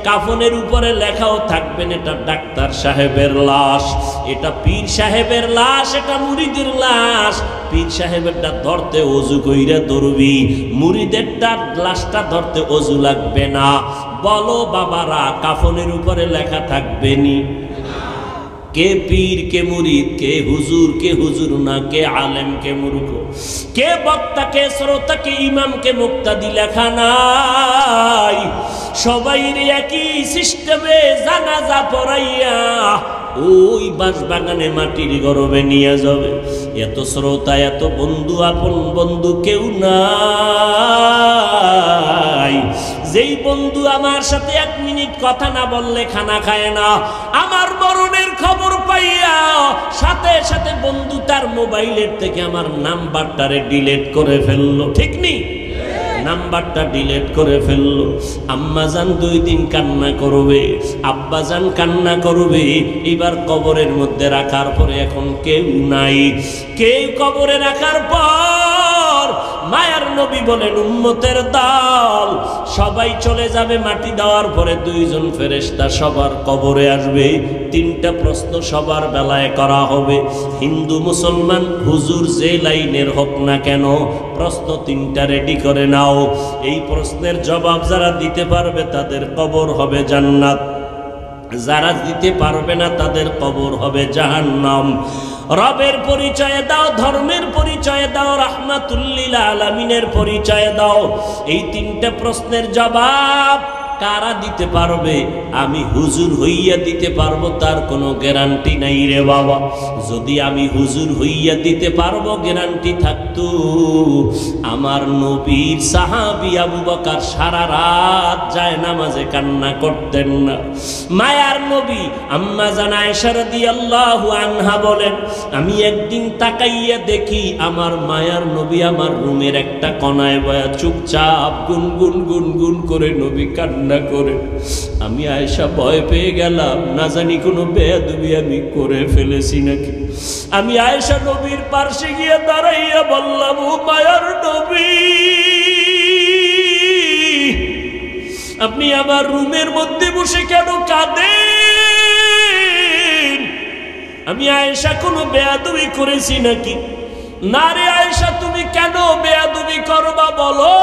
কাফনের উপরে লেখাও থাকবেন এটা ডাক্তার সাহেবের লাশ, এটা পীর সাহেবের লাশ, এটা মুরিদের লাশ। পীর সাহেবেরটা ধরতে ওযু কইরা ধরবি, মুরিদেরটা লাশটা ধরতে ওযু লাগবে না। বলো বাবারা, কাফনের উপরে লেখা থাকবে নি? কে পীর কে মুরিদ, কে হুজুর না, কে আলেম কে মূর্খ, কে বক্তা কে শ্রোতা, কে ইমাম কে মুক্তাদি লেখা নাই। সবাই একই সিস্টেমে জানাজা পড়াইয়া ওই বাঁশবাগানে মাটির গরবে নিয়ে যাবে। এত শ্রোতা, এত বন্ধু, আপন বন্ধু কেউ নাই। যেই বন্ধু আমার সাথে 1 মিনিট কথা না বললে খানা খায় না, আমার মরণের খবর পাইয়া সাথে সাথে বন্ধু তার মোবাইলের থেকে আমার নাম্বারটারে ডিলিট করে ফেললো। ঠিক নেই? নাম্বারটা ডিলিট করে ফেললো। আম্মাজান 2 দিন কান্না করবে, আব্বাজান কান্না করবে। এবার কবরের মধ্যে রাখার পরে এখন কেউ নাই। কেউ কবরে রাখার পর মায়ার নবী বলেন উম্মতের দল সবাই চলে যাবে। মাটি দেওয়ার পরে 2 জন ফেরেশতা সবার কবরে আসবে। 3টা প্রশ্ন সবার বেলায় করা হবে। হিন্দু মুসলমান হুজুর যে লাইনের হোক না কেন, প্রশ্ন 3টা রেডি করে নাও। এই প্রশ্নের জবাব যারা দিতে পারবে তাদের কবর হবে জান্নাত, যারা দিতে পারবে না তাদের কবর হবে জাহান্নাম। রবের পরিচয় দাও, ধর্মের পরিচয় দাও, রাহমাতুল লিল আলামিনের পরিচয় দাও। এই 3টা প্রশ্নের জবাব কারা দিতে পারবে? আমি হুজুর হইয়া দিতে পারবো তার কোনো গ্যারান্টি নাই রে বাবা। যদি আমি হুজুর হইয়া দিতে পারবো গ্যারান্টি থাকতো, আমার নবীর সাহাবী আবু বকর সারা রাত যায় নামাজে কান্না করতেন না। মায়ার নবী আম্মা জান আয়েশা রাদিয়াল্লাহু আনহা বলেন, আমি একদিন তাকাইয়া দেখি আমার মায়ার নবী আমার রুমের একটা কোণায় বয়া চুপচাপ গুনগুন গুনগুন করে নবী কান্না করে। আমি আয়েশা ভয় পেয়ে গেলাম, না জানি কোনো বেয়াদবি আমি করে ফেলেছি নাকি। আমি আয়েশা নবীর পাশে গিয়ে দাঁড়াইয়া বললাম, ও মায়ার নবী, আপনি আমার রুমের মধ্যে বসে কেন কাঁদেন? আমি আয়েশা কোনো বেয়াদবি করেছি নাকি? না রে আয়েশা, তুমি কেন বেয়াদবি করবা বলো।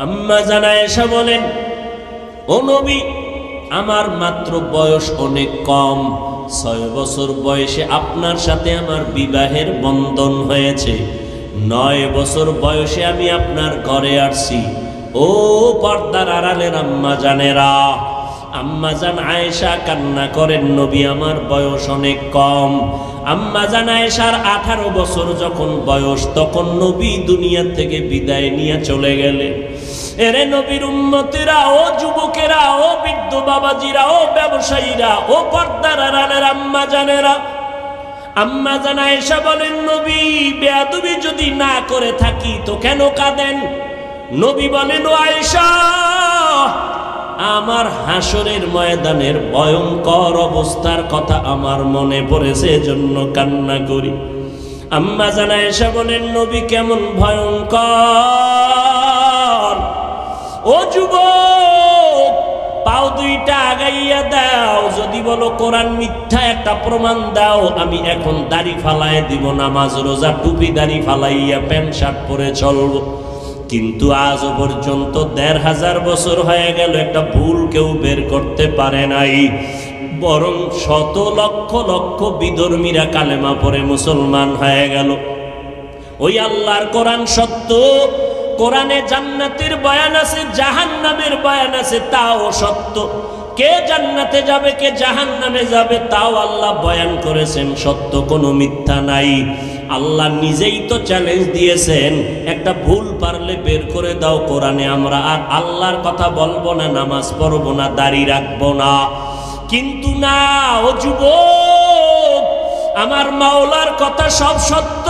আম্মা জান আয়েশা বলেন, ও নবী, আমার মাত্র বয়স অনেক কম। 6 বছর বয়সে আপনার সাথে আমার বিবাহের বন্ধন হয়েছে। 9 বছর বয়সে আমি আপনার ঘরে আসছি। ও পর্দার আড়ালের আম্মা জানেরা, আম্মা জান আয়েশা কান্না করেন, নবী আমার বয়স অনেক কম। আম্মা জান আয়েশার 18 বছর যখন বয়স, তখন নবী দুনিয়া থেকে বিদায় নিয়ে চলে গেলেন। এরে নবীর উম্মতেরা, ও যুবকেরা, ও বৃদ্ধ বাবাজিরা, ও ব্যবসায়ীরা, ও পর্দার আড়ালের আম্মা জানেরা, আম্মা জান আয়েশা বলেন, নবী বেয়াদবি যদি না করে থাকি তো কেন কাঁদেন? নবী বলেন, ও আয়েশা, আমার হাসরের ময়দানের ভয়ঙ্কর অবস্থার কথা আমার মনে পড়েছে, এজন্য কান্না করি। আম্মা জান আয়েশা বলেন, নবী কেমন ভয়ঙ্কর? ও যুবক, পাও 2টা আগাইয়া দাও। যদি বলো কোরআন মিথ্যা, একটা প্রমাণ দাও। আমি এখন দাড়ি ফালাই দিব, নামাজ রোজা টুপি দাড়ি ফালাইয়া প্যান্ট শার্ট পরে চলবো। কিন্তু আজও পর্যন্ত 1500 বছর হয়ে গেল, একটা ভুল কেউ বের করতে পারে নাই। বরং শত লক্ষ লক্ষ বিধর্মীরা কালেমা পড়ে মুসলমান হয়ে গেল। ওই আল্লাহর কোরআন সত্য, কোরআনে জান্নাতের বয়ান আছে, জাহান্নামের বয়ান আছে, তাও সত্য। কে জান্নাতে যাবে, কে জাহান্নামে যাবে, তাও আল্লাহ বয়ান করেছেন, সত্য, কোনো মিথ্যা নাই। আল্লাহ নিজেই তো চ্যালেঞ্জ দিয়েছেন, একটা ভুল পারলে বের করে দাও কোরআনে, আমরা আর আল্লাহর কথা বলবো না, নামাজ পড়বো না, দাড়ি রাখবো না। কিন্তু না, ও যুবক, আমার মাওলার কথা সব সত্য,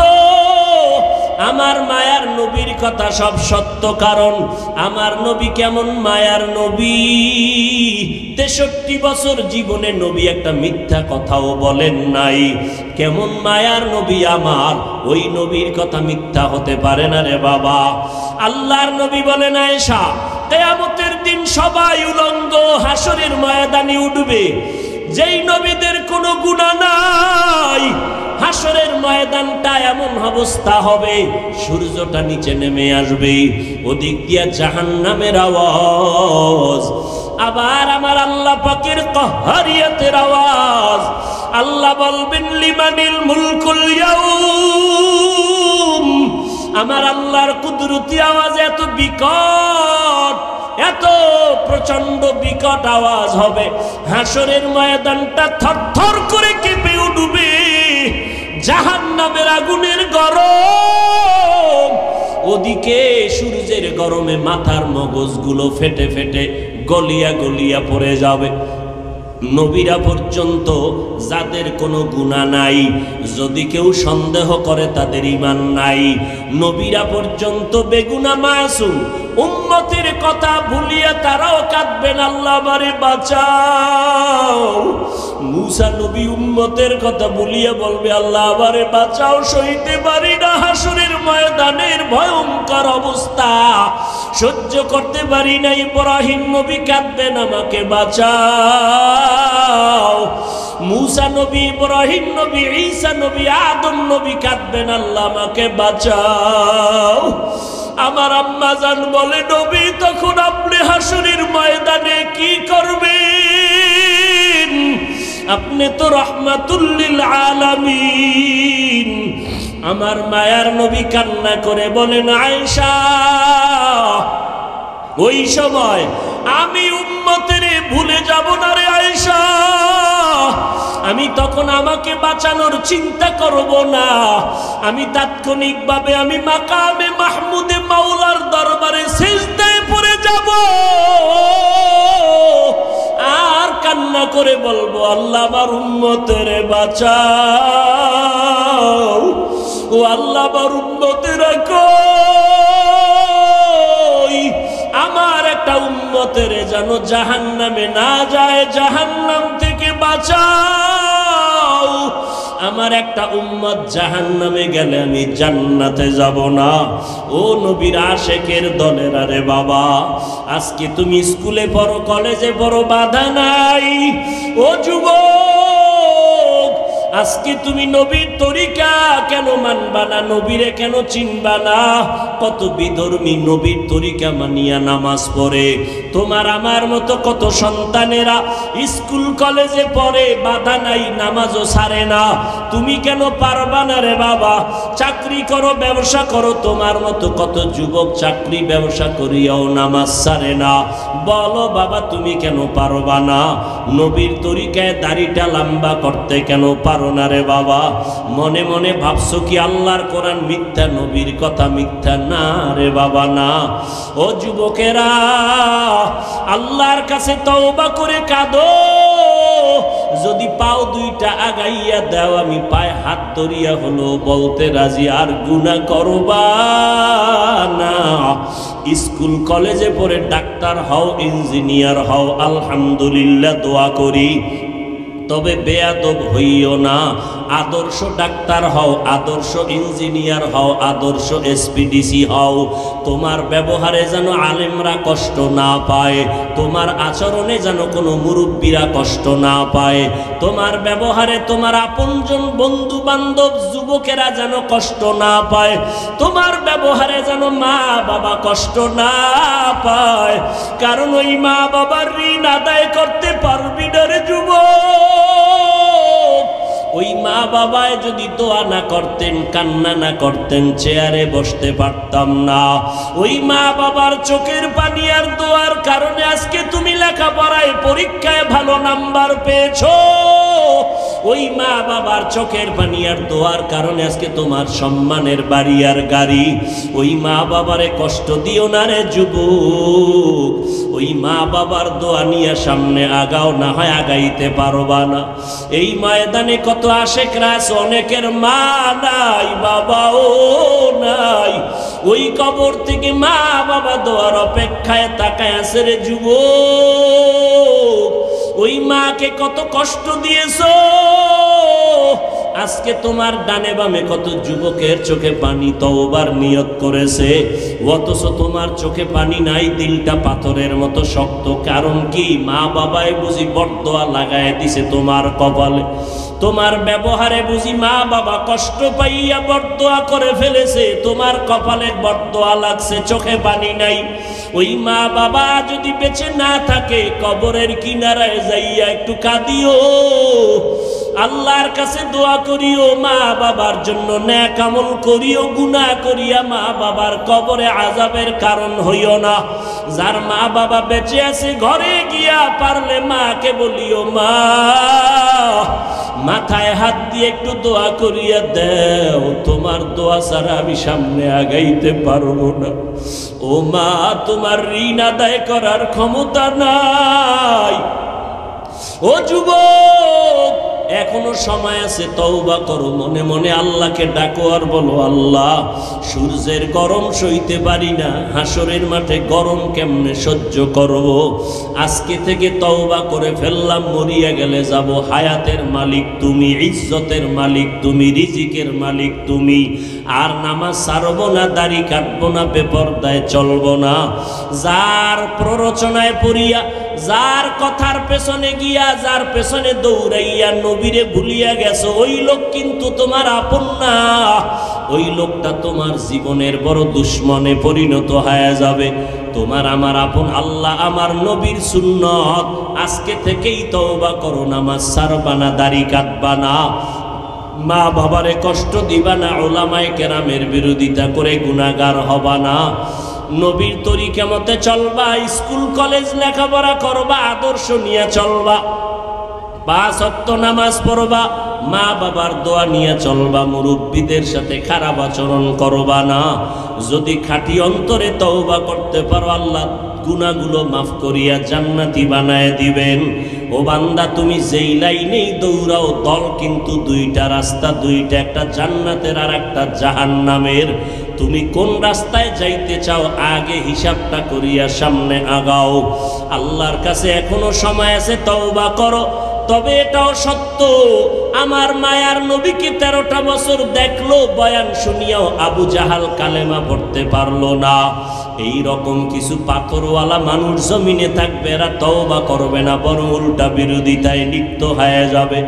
আমার মায়ার নবীর কথা সব সত্য। কারণ আমার নবী কেমন মায়ার নবী, 63 বছর জীবনে নবী একটা মিথ্যা কথাও বলেন নাই। কেমন মায়ার নবী আমার, ওই নবীর কথা মিথ্যা হতে পারে না রে বাবা। আল্লাহর নবী বলেন, আয়েশা, কিয়ামতের দিন সবাই উলঙ্গ হাসরের ময়দানে উঠবে। যেই নবীদের কোনো গুনাহ নাই, হাসরের ময়দানটা এমন অবস্থা হবে, সূর্যটা নিচে নেমে আসবে, ওদিক দিয়ে জাহান্নামের আওয়াজ। আবার আমার আল্লাহ পাকের কাহ্হারিয়াতের আওয়াজ। আল্লাহ বলবেন লিমানিল মুলকুল ইয়াউম, আমার আল্লাহর কুদরতি আওয়াজ এত বিকট, এত প্রচন্ড বিকট আওয়াজ হবে, হাসরের ময়দানটা থরথর করে কেঁপে উঠবে। জাহান্নামের আগুনের গরম, ওদিকে সূর্যের গরমে মাথার মগজগুলো ফেটে ফেটে গলিয়া গলিয়া পড়ে যাবে। নবীরা পর্যন্ত যাদের কোনো গুনাহ নাই, যদি কেউ সন্দেহ করে তাদের ঈমান নাই, নবীরা পর্যন্ত বেগুনাহ মাসুম, উম্মতের কথা ভুলিয়া তারাও কাঁদবেন, আল্লাহ আমারে বাঁচাও। মূসা নবী উম্মতের কথা ভুলিয়া বলবে, আল্লাহ আমারে বাঁচাও, সইতে পারি না হাসরের ময়দানের ভয়ঙ্কর অবস্থা, সহ্য করতে পারি না। ইব্রাহিম নবী কাঁদবেন, আমাকে বাঁচাও। মূসা নবী, ইব্রাহিম নবী, ঈসা নবী, আদম নবী কাঁদবেন, আল্লাহ আমাকে বাঁচাও। আমার আম্মা জান বলে, নবী তখন আপনি হাসরের ময়দানে কি করবেন? আপনি তো রাহমাতুল লিল আলামিন। আমার মায়ার নবী কান্না করে বলেন, আয়েশা ওই সময় আমি উম্মতের ভুলে যাব না রে আয়েশা, আমি তখন আমাকে বাঁচানোর চিন্তা করব না, আমি তাৎক্ষণিকভাবে আমি মাকামে মাহমুদে মাওলার দরবারে সিজদায় পড়ে যাব আর কান্না করে বলবো, আল্লাহ আমার উম্মতের বাঁচাও, ও আল্লাহ আমার উম্মতের কই, আমার একটা উম্মতের যেন জাহান্নামে না যায়, জাহান্নাম থেকে বাঁচাও। আমার একটা উম্মত জাহান্নামে গেলে আমি জান্নাতে যাব না। ও নবীর আশেকের দলের, আরে বাবা আজকে তুমি স্কুলে পড়ো, কলেজে পড়ো, বাধা নাই। ও যুবক আজকে তুমি নবীর তরিকা কেন মানবা না, নবীরে কেন চিনবা না? কত বিধর্মী নবীর তরিকা মানিয়া নামাজ পড়ে। তোমার আমার মতো কত সন্তানেরা স্কুল কলেজে পড়ে, বাধা নাই, নামাজও ছাড়ে না। তুমি কেন পারবা না রে বাবা? চাকরি করো, ব্যবসা করো, তোমার মতো কত যুবক চাকরি ব্যবসা করিয়াও নামাজ ছাড়ে না। বলো বাবা তুমি কেন পারবা না? নবীর তরিকায় দাড়িটা লম্বা করতে কেন পারো না রে বাবা? মনে মনে ভাবছো কি আল্লাহর কোরআন মিথ্যা, নবীর কথা মিথ্যা? না রে বাবা না। ও যুবকেরা আল্লাহর কাছে তওবা করে কাঁদো, যদি পাও দুইটা আগাইয়া দাও, আমি পায়ে হাত ধরিয়া হলো বলতে রাজি, আর গুনাহ করবা না। স্কুল কলেজে পড়ে ডাক্তার হও, ইঞ্জিনিয়ার হও, আলহামদুলিল্লাহ দোয়া করি, তবে বেয়াদব হইও না। আদর্শ ডাক্তার হও, আদর্শ ইঞ্জিনিয়ার হও, আদর্শ এসপিডিসি হও। তোমার ব্যবহারে যেন আলেমরা কষ্ট না পায়, তোমার আচরণে যেন কোনো মুরব্বীরা কষ্ট না পায়, তোমার ব্যবহারে তোমার আপনজন বন্ধু বান্ধব যুবকেরা যেন কষ্ট না পায়, তোমার ব্যবহারে যেন মা বাবা কষ্ট না পায়। কারণ ওই মা বাবার ঋণ আদায় করতে পারবি না রে যুবক। ওই মা বাবায় যদি দোয়া না করতেন, কান্না না করতেন, চেয়ারে বসতে পারতাম না। ওই মা বাবার চোখের পানি আর দোয়ার কারণে আজকে তুমি লেখাপড়ায় পরীক্ষায় ভালো নাম্বার পেয়েছো। ওই মা বাবার চোখের পানি আর দোয়ার কারণে আজকে তোমার সম্মানের বাড়ি আর গাড়ি। ওই মা বাবারে কষ্ট দিও না রে যুবক। ওই মা বাবার দোয়া নিয়ে সামনে আগাও, না হয় আগাইতে পারবা না। এই ময়দানে কত আশেকরা আছে, অনেকের মা নাই, বাবাও নাই। ওই কবর থেকে মা বাবা দোয়ার অপেক্ষায় তাকায় আছে রে যুবক। ওই মাকে কত কষ্ট দিয়েছো, আজকে তোমার ডানে বামে কত যুবকের চোখে পানি তওবার নিয়ত করেছে, অথচ তোমার চোখে পানি নাই, দিলটা পাথরের মতো শক্ত। কারণ কি? মা বাবাই বুঝি বরদোয়া লাগায় দিছে তোমার কপালে, তোমার ব্যবহারে বুঝি মা বাবা কষ্ট পাইয়া বরদোয়া করে ফেলেছে, তোমার কপালে বরদোয়া লাগছে, চোখে পানি নাই। ওই মা বাবা যদি বেঁচে না থাকে, কবরের কিনারায় যাইয়া একটু কাঁদিও, আল্লাহর কাছে দোয়া করিও, মা বাবার জন্য নেক আমল করিও, গুনাহ করিয়া মা বাবার কবরে আযাবের কারণ হইও না। যার মা বাবা বেঁচে আছে, ঘরে গিয়া পারলে মাকে বলিও, মা মাথায় হাত দিয়ে একটু দোয়া করিয়া দেও, তোমার দোয়া ছাড়া আমি সামনে আগাইতে পারবো না। ও মা, তোমার ঋণ আদায় করার ক্ষমতা নাই। ও যুবক, এখনো সময় আছে, তওবা করো, মনে মনে আল্লাহকে ডাকো আর বলো, আল্লাহ সূর্যের গরম সইতে পারি না, হাসরের মাঠে গরম কেমনে সহ্য করব। আজকে থেকে তওবা করে ফেললাম, মরিয়া গেলে যাব, হায়াতের মালিক তুমি, ইজ্জতের মালিক তুমি, রিজিকের মালিক তুমি। আর নামাজ ছাড়বো না, দাড়ি কাটবো না, বেপরদায় চলবো না। যার প্ররোচনায় পড়িয়া, যার কথার পেছনে গিয়া, যার পেছনে দৌড়াইয়া নবীরে ভুলিয়া গেছো, ওই লোক কিন্তু তোমার আপন না। ওই লোকটা তোমার জীবনের বড় দুশ্মনে পরিণত হয়ে যাবে। তোমার আমার আপন আল্লাহ, আমার নবীর সুন্নত। আজকে থেকেই তওবা করো, নামাজ ছাড়বা না, দাড়ি কাটবা না, মা বাবারে কষ্ট দিবা না, উলামায়ে কেরামের বিরোধিতা করে গুনাহগার হবা না, নবীর তরিকা মতে চলবা, স্কুল কলেজ লেখাপড়া করবা, আদর্শ নিয়ে চলবা, 5 ওয়াক্ত নামাজ পড়বা, মা বাবার দোয়া নিয়ে চলবা, মুরব্বীদের সাথে খারাপ আচরণ করবা না। যদি খাঁটি অন্তরে তওবা করতে পারো, আল্লাহ গুনাহগুলো মাফ করিয়া জান্নাতি বানায় দিবেন। ও বান্দা, তুমি যেই লাইনেই দৌড়াও, দল কিন্তু দুইটা রাস্তা, দুইটা, একটা জান্নাতের আর একটা জাহান্নামের। তুমি কোন রাস্তায় যাইতে চাও, আগে হিসাবটা করিয়া সামনে আগাও। আল্লাহর কাছে এখনো সময় আছে, তওবা করো। তবে এটাও সত্য, আমার মায়ার নবীকে 13টা বছর দেখলো, বয়ান শুনিয়াও আবু জাহাল কালেমা পড়তে পারলো না। এই রকম কিছু পাথরওয়ালা মানুষ জমিনে থাকবে, এরা তওবা করবে না, বরং উল্টা বিরোধিতায় লিপ্ত হয়ে যাবে।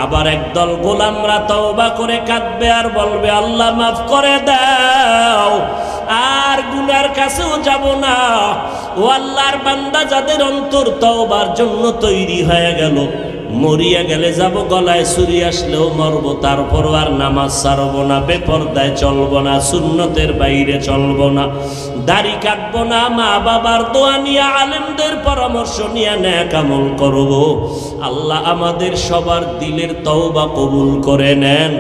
আবার একদল গোলামরা তওবা করে কাঁদবে আর বলবে, আল্লাহ মাফ করে দাও, আর গুনার কাছেও যাব না। ও আল্লাহর বান্দা, যাদের অন্তর তওবার জন্য তৈরি হয়ে গেল, মরিয়া গেলে যাব, গলায় ছুরি আসলেও মরব, তারপরও আর নামাজ ছাড়ব না, বেপরদায় চলব না, সুন্নতের বাইরে চলব না, দাড়ি কাটব না, মা বাবার দোয়া নিয়ে, আলেমদের পরামর্শ নিয়ে নেক আমল করব। আল্লাহ আমাদের সবার দিলের তওবা কবুল করে নেন,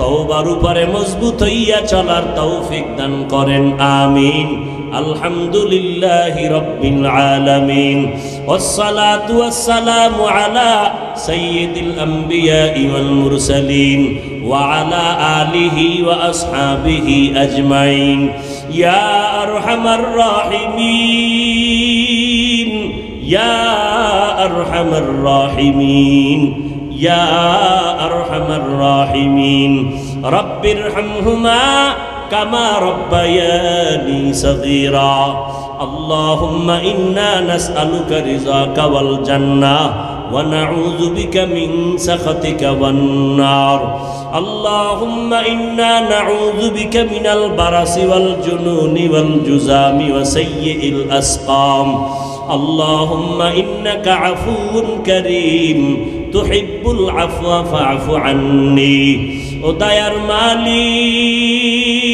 তওবার উপরে মজবুত হইয়া চলার তৌফিক দান করেন, আমিন। আলহামদুলিল্লাহি রাব্বিল আলামিন, ওয়াসসালাতু ওয়াসসালামু আলা সাইয়্যিদিল আমবিয়াই ওয়াল মুরসালিন ওয়া আলা আলিহি ওয়া আসহাবিহি আজমাইন। ইয়া আরহামার রাহিমিন, ইয়া আরহামার রাহিমিন, ইয়া আরহামার রাহিমিন। রব্বিরহামহুমা কামা রব্বায়ানি সগীরা। আল্লাহুম্মা ইন্না নাসআলুকা রিযাকা ওয়াল জান্নাহ ওয়া নাউযু বিকা মিন সাখাতিকা ওয়ান নার। আল্লাহুম্মা ইন্না নাউযু বিকা মিনাল বারাসি ওয়াল জুনুনি ওয়াল জুযামি ওয়া সাইয়্যিল আসকাম। আল্লাহুম্মা ইন্নাকা আফুউন কারীম তুহিব্বুল আফওয়া ফা'ফু আন্নী। ও দয়ার মালিক,